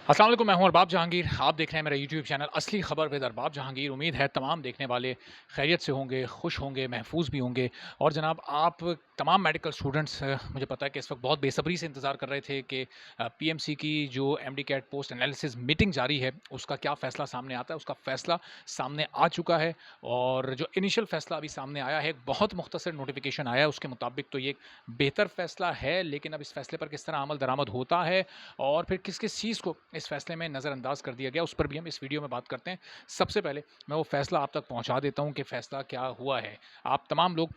अस्सलाम वालेकुम, मैं हूं अरबाब जहांगीर। आप देख रहे हैं मेरा यूट्यूब चैनल असली खबर विद अरबाब जहांगीर। उम्मीद है तमाम देखने वाले खैरियत से होंगे, खुश होंगे, महफूज भी होंगे। और जनाब आप तमाम मेडिकल स्टूडेंट्स मुझे पता है कि इस वक्त बहुत बेसब्री से इंतज़ार कर रहे थे कि पीएमसी की जो एमडी कैट पोस्ट एनालिसिस मीटिंग जारी है उसका क्या फ़ैसला सामने आता है। उसका फ़ैसला सामने आ चुका है और जो इनिशियल फ़ैसला अभी सामने आया है, एक बहुत मुख्तसर नोटिफिकेशन आया है। उसके मुताबिक तो ये एक बेहतर फ़ैसला है, लेकिन अब इस फ़ैसले पर किस तरह अमल दरामद होता है और फिर किस-किस चीज़ को इस फ़ैसले में नज़रअंदाज़ कर दिया गया, उस पर भी हम इस वीडियो में बात करते हैं। सबसे पहले मैं वो फ़ैसला आप तक पहुँचा देता हूँ कि फ़ैसला क्या हुआ है। आप तमाम लोग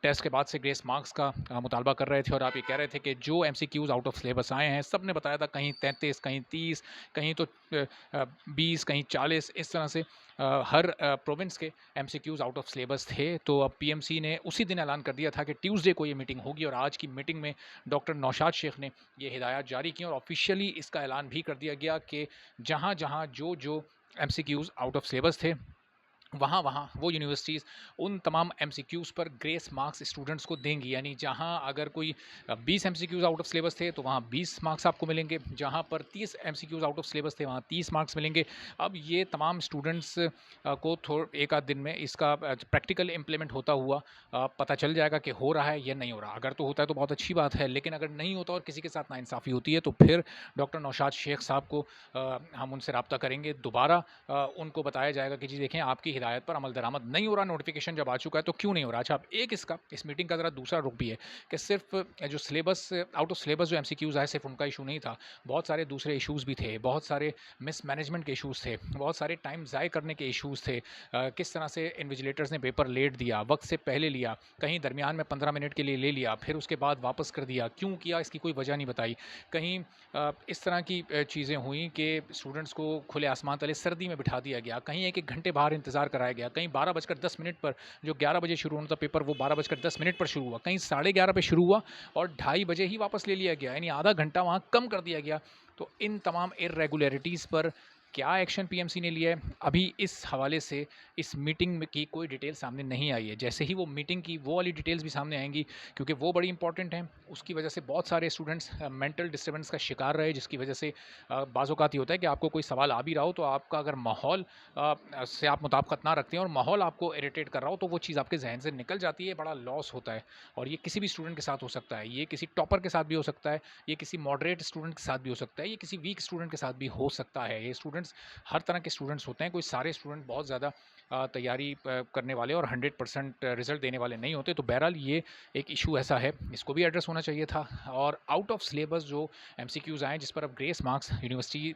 टेस्ट के बाद से ग्रेस मार्क्स का मुतालबा कर रहे थे और आप ये कह रहे थे कि जो एमसीक्यूज़ आउट ऑफ सिलेबस आए हैं, सबने बताया था कहीं 33, कहीं 30, कहीं तो 20, कहीं 40, इस तरह से हर प्रोविंस के एमसीक्यूज़ आउट ऑफ सिलेबस थे। तो अब पीएमसी ने उसी दिन ऐलान कर दिया था कि ट्यूसडे को ये मीटिंग होगी और आज की मीटिंग में डॉक्टर नौशाद शेख ने ये हिदायत जारी की और ऑफिशियली इसका ऐलान भी कर दिया गया कि जहाँ-जहाँ, जो-जो एमसीक्यूज़ आउट ऑफ सिलेबस थे, वहाँ-वहाँ वो यूनिवर्सिटीज़ उन तमाम एमसीक्यूज़ पर ग्रेस मार्क्स स्टूडेंट्स को देंगी। यानी जहाँ अगर कोई 20 एमसीक्यूज़ आउट ऑफ सिलेबस थे, तो वहाँ 20 मार्क्स आपको मिलेंगे। जहाँ पर 30 एमसीक्यूज़ आउट ऑफ सिलेबस थे, वहाँ 30 मार्क्स मिलेंगे। अब ये तमाम स्टूडेंट्स को एक आध दिन में इसका प्रैक्टिकल इम्प्लीमेंट होता हुआ पता चल जाएगा कि हो रहा है या नहीं हो रहा। अगर तो होता है तो बहुत अच्छी बात है, लेकिन अगर नहीं होता और किसी के साथ नाइंसाफ़ी होती है, तो फिर डॉक्टर नौशाद शेख साहब को हम उनसे राब्ता करेंगे दोबारा। उनको बताया जाएगा कि जी देखें, आपकी हिदायत पर अमल दरामद नहीं हो रहा, नोटिफिकेशन जब आ चुका है तो क्यों नहीं हो रहा। अच्छा, अब एक इस मीटिंग का ज़रा दूसरा रुख भी है कि सिर्फ जो सिलेबस आउट ऑफ सिलेबस जो एमसीक्यूज़ आए, सिर्फ उनका इशू नहीं था, बहुत सारे दूसरे इशूज़ भी थे, बहुत सारे मिसमैनेजमेंट के इशूज़ थे, बहुत सारे टाइम ज़ाय करने के इशूज़ थे। किस तरह से इन्विजिलेटर्स ने पेपर लेट दिया, वक्त से पहले लिया, कहीं दरमियान में 15 मिनट के लिए ले लिया, फिर उसके बाद वापस कर दिया, क्यों किया इसकी कोई वजह नहीं बताई। कहीं इस तरह की चीज़ें हुई कि स्टूडेंट्स को खुले आसमान तले सर्दी में बिठा दिया गया, कहीं 1-1 घंटे बाहर इंतज़ार कराया गया, कहीं 12:10 पर जो 11 बजे शुरू होना था पेपर, वो 12:10 पर शुरू हुआ, कहीं 11:30 पे शुरू हुआ और 2:30 बजे ही वापस ले लिया गया, यानी आधा घंटा वहाँ कम कर दिया गया। तो इन तमाम इर्रेगुलरिटीज़ पर क्या एक्शन पीएमसी ने लिया है, अभी इस हवाले से इस मीटिंग में की कोई डिटेल सामने नहीं आई है। जैसे ही वो मीटिंग की वो वाली डिटेल्स भी सामने आएँगी, क्योंकि वो बड़ी इंपॉर्टेंट हैं, उसकी वजह से बहुत सारे स्टूडेंट्स मेंटल डिस्टर्बेंस का शिकार रहे, जिसकी वजह से बाज़ औक़ात ये होता है कि आपको कोई सवाल आ भी रहा हो, तो आपका अगर माहौल से आप मुताबिकत ना रखते हैं और माहौल आपको इरिटेट कर रहा हो, तो वो चीज़ आपके ज़हन से निकल जाती है, बड़ा लॉस होता है। और ये किसी भी स्टूडेंट के साथ हो सकता है, ये किसी टॉपर के साथ भी हो सकता है, ये किसी मॉडरेट स्टूडेंट के साथ भी हो सकता है, ये किसी वीक स्टूडेंट के साथ भी हो सकता है। ये स्टूडेंट्स हर तरह के स्टूडेंट्स होते हैं, कोई सारे स्टूडेंट बहुत ज़्यादा तैयारी करने वाले और 100% रिज़ल्ट देने वाले नहीं होते। तो बहरहाल ये एक इशू ऐसा है, इसको भी एड्रेस होना चाहिए था। और आउट ऑफ सिलेबस जो एमसीक्यूज़ आए, जिस पर अब ग्रेस मार्क्स यूनिवर्सिटी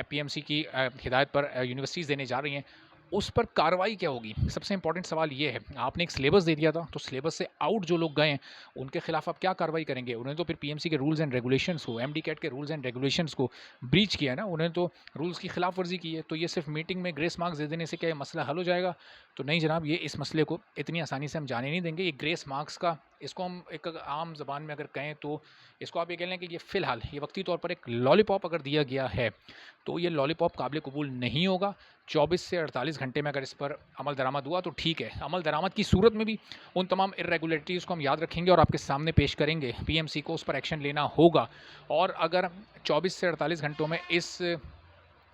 पीएमसी की हिदायत पर यूनिवर्सिटीज़ देने जा रही हैं, उस पर कार्रवाई क्या होगी? सबसे इम्पोर्टेंट सवाल ये है। आपने एक सिलेबस दे दिया था, तो सिलेबस से आउट जो लोग गए हैं, उनके खिलाफ आप क्या कार्रवाई करेंगे? उन्होंने तो फिर पीएमसी के रूल्स एंड रेगुलेशंस को, एमडी कैट के रूल्स एंड रेगुलेशंस को ब्रीच किया है ना, उन्होंने तो रूल्स की खिलाफ वर्जी की है। तो ये सिर्फ मीटिंग में ग्रेस मार्क्स दे देने से क्या ये मसला हल हो जाएगा? तो नहीं जनाब, ये इस मसले को इतनी आसानी से हम जाने नहीं देंगे। ये ग्रेस मार्क्स का, इसको हम एक आम ज़बान में अगर कहें तो इसको आप ये कह लें कि ये फ़िलहाल ये वक्ती तौर पर एक लॉलीपॉप अगर दिया गया है, तो ये लॉलीपॉप काबिल कबूल नहीं होगा। 24 से 48 घंटे में अगर इस पर अमल दरामद हुआ तो ठीक है। अमल दरामद की सूरत में भी उन तमाम इर्रेगुलरिटीज़ को हम याद रखेंगे और आपके सामने पेश करेंगे। पीएमसी को उस पर एक्शन लेना होगा। और अगर 24 से 48 घंटों में इस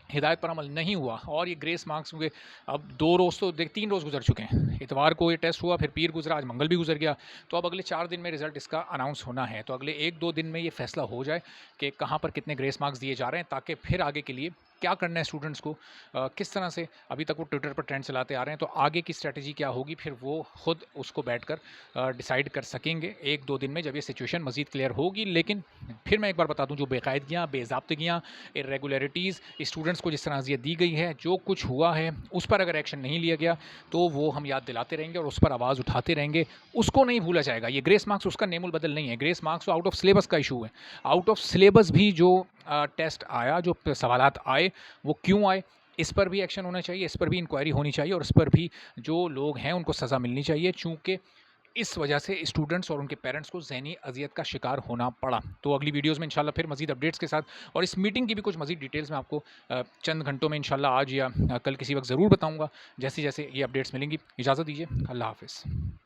हिदायत पर अमल नहीं हुआ और ये ग्रेस मार्क्स होंगे, अब 2 रोज़ तो 3 रोज़ गुजर चुके हैं। इतवार को ये टेस्ट हुआ, फिर पीर गुजरा, आज मंगल भी गुजर गया। तो अब अगले 4 दिन में रिज़ल्ट इसका अनाउंस होना है। तो अगले 1-2 दिन में ये फैसला हो जाए कि कहाँ पर कितने ग्रेस मार्क्स दिए जा रहे हैं, ताकि फिर आगे के लिए क्या करना है स्टूडेंट्स को, किस तरह से अभी तक वो ट्विटर पर ट्रेंड चलाते आ रहे हैं, तो आगे की स्ट्रैटेजी क्या होगी, फिर वो खुद उसको बैठकर डिसाइड कर सकेंगे 1-2 दिन में, जब ये सिचुएशन मज़ीद क्लियर होगी। लेकिन फिर मैं एक बार बता दूँ, जो बेकायदगियाँ, बेज़ाब्तगियाँ, इर्रेगुलरिटीज़ स्टूडेंट्स को जिस तरह अज़ियत दी गई है, जो कुछ हुआ है, उस पर अगर एक्शन नहीं लिया गया, तो वो हम याद दिलाते रहेंगे और उस पर आवाज़ उठाते रहेंगे। उसको नहीं भूला जाएगा। ये ग्रेस मार्क्स उसका नेमुल बदल नहीं है। ग्रेस मार्क्स तो आउट ऑफ सिलेबस का इशू है। आउट ऑफ सिलेबस भी जो टेस्ट आया, जो सवालात आए, वो क्यों आए, इस पर भी एक्शन होना चाहिए, इस पर भी इंक्वायरी होनी चाहिए और इस पर भी जो लोग हैं उनको सज़ा मिलनी चाहिए, चूँकि इस वजह से स्टूडेंट्स और उनके पेरेंट्स को ज़हनी अज़ियत का शिकार होना पड़ा। तो अगली वीडियोज़ में इंशाल्लाह फिर मज़ीद अपडेट्स के साथ और इस मीटिंग की भी कुछ मज़ीद डिटेल्स मैं आपको चंद घंटों में इंशाल्लाह आज या कल किसी वक्त ज़रूर बताऊँगा, जैसे-जैसे ये अपडेट्स मिलेंगी। इजाज़त दीजिए। अल्लाह हाफ़िज़।